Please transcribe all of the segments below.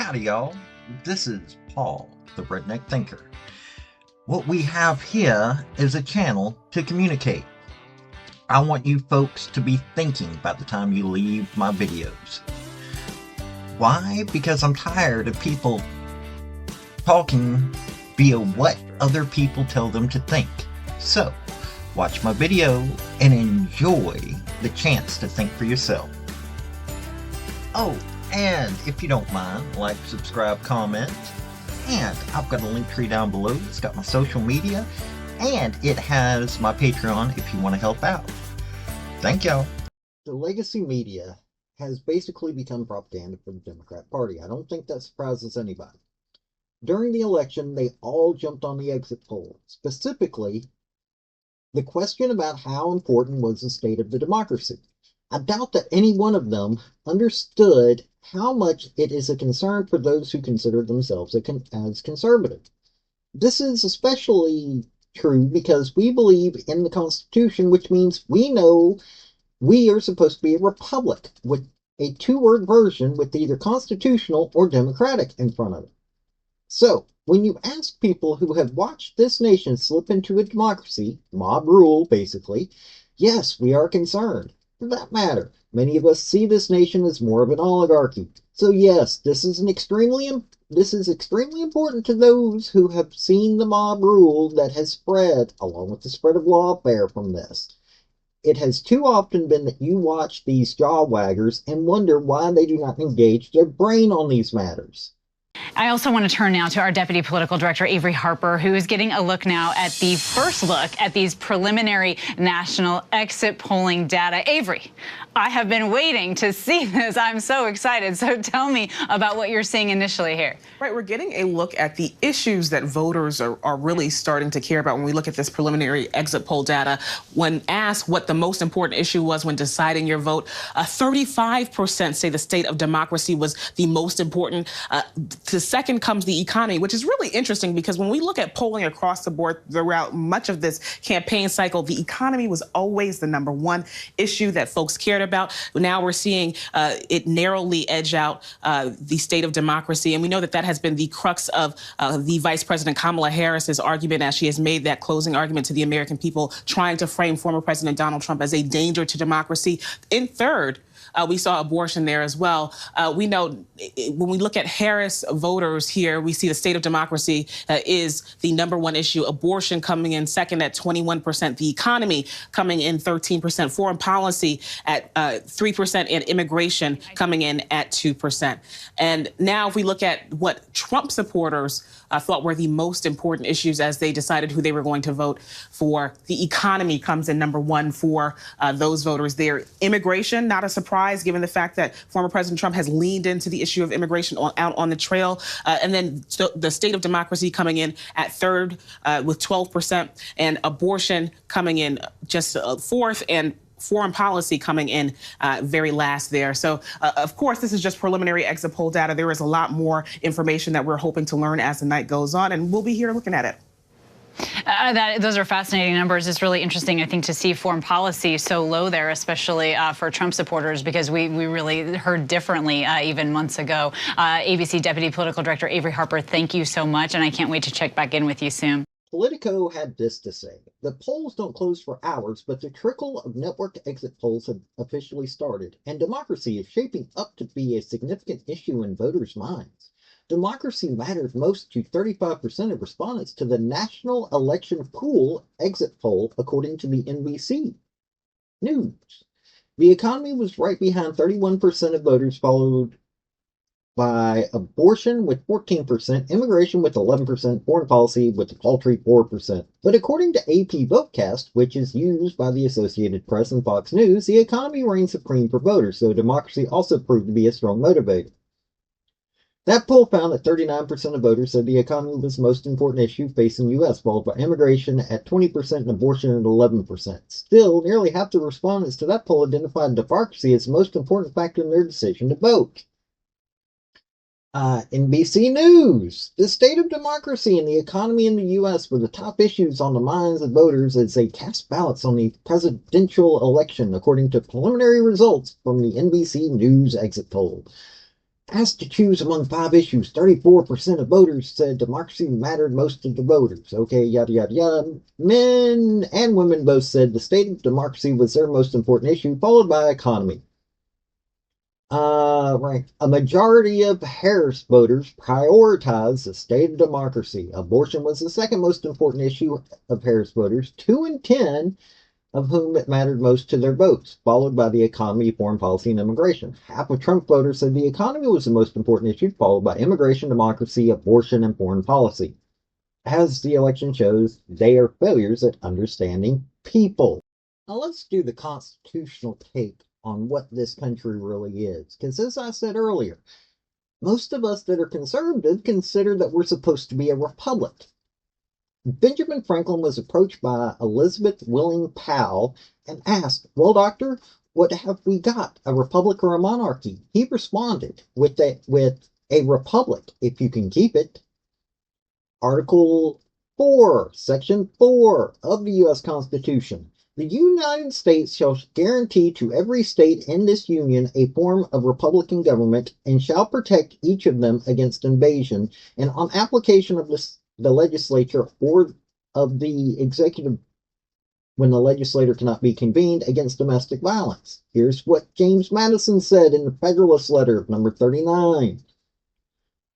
Howdy, y'all. This is Paul, the Redneck Thinker. What we have here is a channel to communicate. I want you folks to be thinking by the time you leave my videos. Why? Because I'm tired of people talking via what other people tell them to think. So, watch my video and enjoy the chance to think for yourself. Oh, and if you don't mind, like, subscribe, comment. And I've got a link tree down below. It's got my social media. And it has my Patreon if you want to help out. Thank y'all. The legacy media has basically become propaganda for the Democrat Party. I don't think that surprises anybody. During the election, they all jumped on the exit poll. Specifically, the question about how important was the state of the democracy. I doubt that any one of them understood how much it is a concern for those who consider themselves as conservative. This is especially true because we believe in the Constitution, which means we know we are supposed to be a republic with a two-word version with either constitutional or democratic in front of it. So, when you ask people who have watched this nation slip into a democracy, mob rule basically, yes, we are concerned. For that matter, many of us see this nation as more of an oligarchy. So yes, this is extremely important to those who have seen the mob rule that has spread, along with the spread of lawfare from this. It has too often been that you watch these jaw waggers and wonder why they do not engage their brain on these matters. I also want to turn now to our Deputy Political Director, Avery Harper, who is getting a look now at the first look at these preliminary national exit polling data. Avery, I have been waiting to see this. I'm so excited. So tell me about what you're seeing initially here. Right, we're getting a look at the issues that voters are really starting to care about when we look at this preliminary exit poll data. When asked what the most important issue was when deciding your vote, 35% say the state of democracy was the most important. The second comes the economy, which is really interesting because when we look at polling across the board throughout much of this campaign cycle, the economy was always the number one issue that folks cared about. Now we're seeing it narrowly edge out the state of democracy. And we know that that has been the crux of the Vice President Kamala Harris's argument as she has made that closing argument to the American people, trying to frame former President Donald Trump as a danger to democracy. In third, we saw abortion there as well. We know when we look at Harris voters here, we see the state of democracy is the number one issue. Abortion coming in second at 21%. The economy coming in 13%. Foreign policy at 3%. And immigration coming in at 2%. And now if we look at what Trump supporters thought were the most important issues as they decided who they were going to vote for, the economy comes in number one for those voters there. Immigration, not a surprise, given the fact that former President Trump has leaned into the issue of immigration out on the trail. And then the state of democracy coming in at third with 12%, and abortion coming in just fourth, and foreign policy coming in very last there. So, of course, this is just preliminary exit poll data. There is a lot more information that we're hoping to learn as the night goes on, and we'll be here looking at it. Those are fascinating numbers. It's really interesting, I think, to see foreign policy so low there, especially for Trump supporters, because we really heard differently even months ago. ABC Deputy Political Director Avery Harper, thank you so much, and I can't wait to check back in with you soon. Politico had this to say: the polls don't close for hours, but the trickle of networked exit polls have officially started, and democracy is shaping up to be a significant issue in voters' minds. Democracy matters most to 35% of respondents to the National Election Pool exit poll, according to the NBC News. The economy was right behind 31% of voters, followed by abortion with 14%, immigration with 11%, foreign policy with a paltry 4%. But according to AP Votecast, which is used by the Associated Press and Fox News, the economy reigns supreme for voters, so democracy also proved to be a strong motivator. That poll found that 39% of voters said the economy was the most important issue facing the U.S., followed by immigration at 20% and abortion at 11%. Still, nearly half the respondents to that poll identified democracy as the most important factor in their decision to vote. NBC News. The state of democracy and the economy in the U.S. were the top issues on the minds of voters as they cast ballots on the presidential election, according to preliminary results from the NBC News exit poll. Asked to choose among 5 issues, 34% of voters said democracy mattered most to the voters. Okay, yada, yada, yada. Men and women both said the state of democracy was their most important issue, followed by economy. Right. A majority of Harris voters prioritized the state of democracy. Abortion was the second most important issue of Harris voters, 2 in 10 of whom it mattered most to their votes, followed by the economy, foreign policy, and immigration. Half of Trump voters said the economy was the most important issue, followed by immigration, democracy, abortion, and foreign policy. As the election shows, they are failures at understanding people. Now let's do the constitutional take on what this country really is. Because as I said earlier, most of us that are conservative consider that we're supposed to be a republic. Benjamin Franklin was approached by Elizabeth Willing Powell and asked, "Well, doctor, what have we got, a republic or a monarchy?" He responded with a republic, if you can keep it. Article 4, Section 4 of the U.S. Constitution. The United States shall guarantee to every state in this union a form of republican government and shall protect each of them against invasion and on application of the legislature or of the executive when the legislature cannot be convened against domestic violence. Here's what James Madison said in the Federalist Letter, number 39.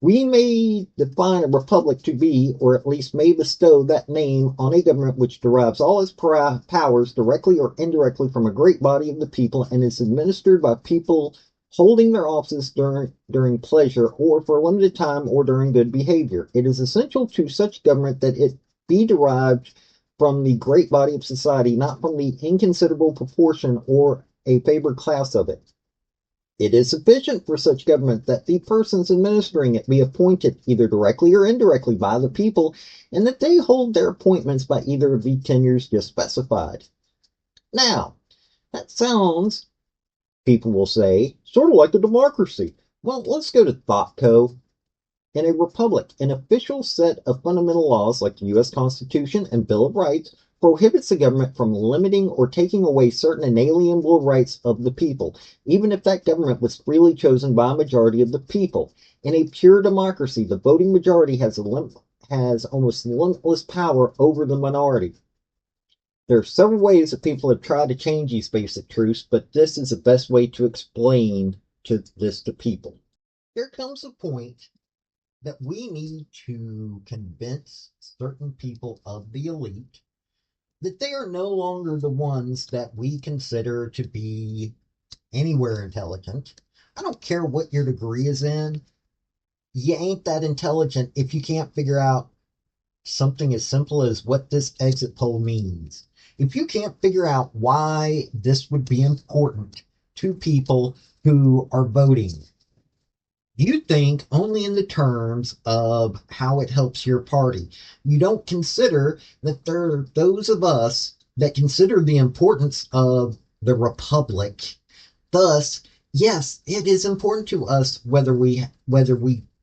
We may define a republic to be, or at least may bestow that name on a government which derives all its powers directly or indirectly from a great body of the people and is administered by people holding their offices during pleasure or for a limited time or during good behavior. It is essential to such government that it be derived from the great body of society, not from the inconsiderable proportion or a favored class of it. It is sufficient for such government that the persons administering it be appointed either directly or indirectly by the people, and that they hold their appointments by either of the tenures just specified. Now, that sounds, people will say, sort of like a democracy. Well, let's go to ThoughtCo. In a republic, an official set of fundamental laws like the U.S. Constitution and Bill of Rights prohibits the government from limiting or taking away certain inalienable rights of the people, even if that government was freely chosen by a majority of the people. In a pure democracy, the voting majority has almost limitless power over the minority. There are several ways that people have tried to change these basic truths, but this is the best way to explain this to people. There comes a point that we need to convince certain people of the elite that they are no longer the ones that we consider to be anywhere intelligent. I don't care what your degree is in. You ain't that intelligent if you can't figure out something as simple as what this exit poll means. If you can't figure out why this would be important to people who are voting, you think only in the terms of how it helps your party. You don't consider that there are those of us that consider the importance of the republic. Thus, yes, it is important to us whether we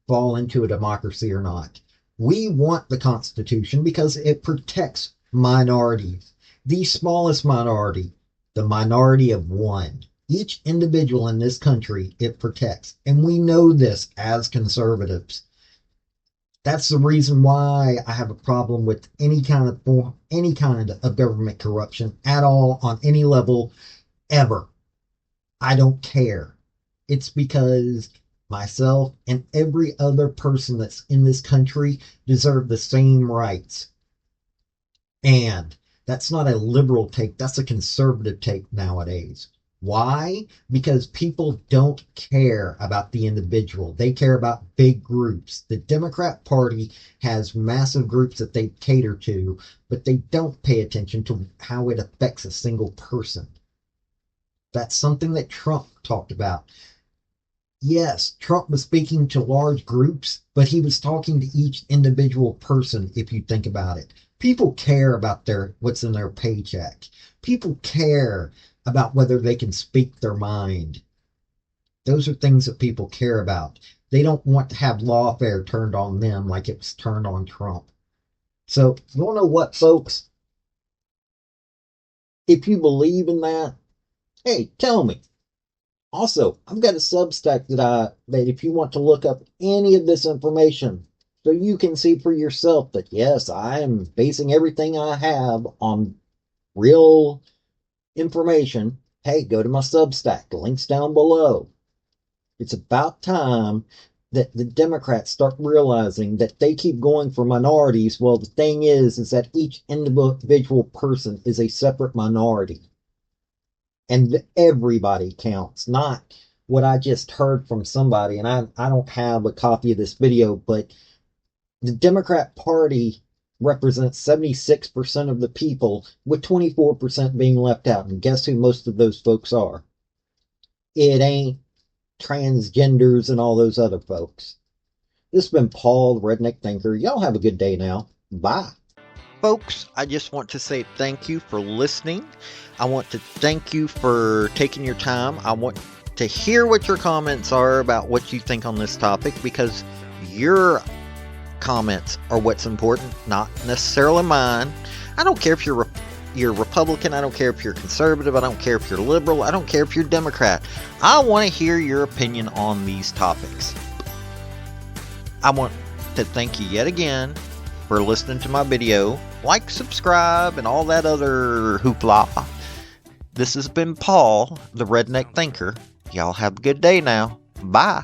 fall into a democracy or not. We want the Constitution because it protects minorities, the smallest minority, the minority of one. Each individual in this country it protects, and we know this as conservatives. That's the reason why I have a problem with any kind of government corruption at all on any level ever. I don't care. It's because myself and every other person that's in this country deserve the same rights. And that's not a liberal take, that's a conservative take nowadays. Why? Because people don't care about the individual. They care about big groups. The Democrat Party has massive groups that they cater to, but they don't pay attention to how it affects a single person. That's something that Trump talked about. Yes, Trump was speaking to large groups, but he was talking to each individual person, if you think about it. People care about what's in their paycheck. People care about whether they can speak their mind. Those are things that people care about. They don't want to have lawfare turned on them like it was turned on Trump. So, you want to know what, folks? If you believe in that, hey, tell me. Also, I've got a Substack that if you want to look up any of this information, so you can see for yourself that yes, I am basing everything I have on real information. Hey, go to my Substack. Links down below. It's about time that the Democrats start realizing that they keep going for minorities. Well, the thing is that each individual person is a separate minority. And everybody counts, not what I just heard from somebody. And I don't have a copy of this video, but the Democrat Party represents 76% of the people, with 24% being left out. And guess who most of those folks are? It ain't transgenders and all those other folks. This has been Paul, the Redneck Thinker. Y'all have a good day now. Bye. Folks, I just want to say thank you for listening. I want to thank you for taking your time. I want to hear what your comments are about what you think on this topic, because your comments are what's important, not necessarily mine. I don't care if you're Republican, I don't care if you're conservative, I don't care if you're liberal, I don't care if you're Democrat. I want to hear your opinion on these topics. I want to thank you yet again for listening to my video. Like, subscribe, and all that other hoopla. This has been Paul, the Redneck Thinker. Y'all have a good day now. Bye.